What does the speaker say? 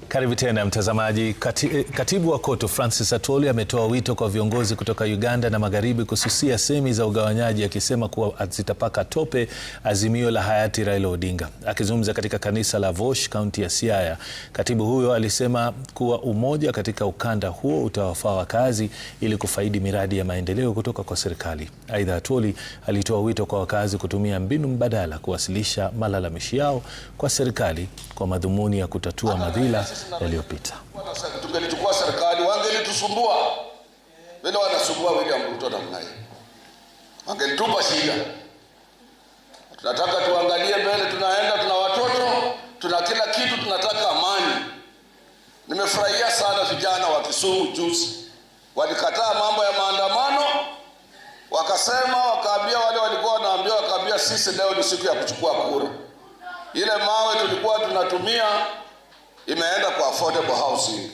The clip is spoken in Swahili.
Karibu tena mtazamaji. Katibu wa KOTU Francis Atwoli ametoa wito kwa viongozi kutoka Uganda na Magharibi kususia semi za ugawanyaji, akisema kuwa zitapaka tope azimio la hayati Raila Odinga. Akizungumza katika kanisa la Vosh, kaunti ya Siaya, katibu huyo alisema kuwa umoja katika ukanda huo utawafaa wakazi ili kufaidi miradi ya maendeleo kutoka kwa serikali. Aidha, Atwoli alitoa wito kwa wakazi kutumia mbinu mbadala kuwasilisha malalamishi yao kwa serikali kwa madhumuni ya kutatua madhila yaliyopita. Tungelichukua serikali wangelitusumbua vile wanasumbua William Ruto namna hii, wangelitupa shida. Tunataka tuangalie mbele, tunaenda, tuna watoto, tuna kila kitu, tunataka amani. Nimefurahia sana vijana wa Kisumu juzi walikataa mambo ya maandamano, wakasema, wakaambia wale walikuwa wanaambia, wakaambia sisi leo ni siku ya kuchukua kura. Ile mawe tulikuwa tunatumia imeenda kwa affordable housing.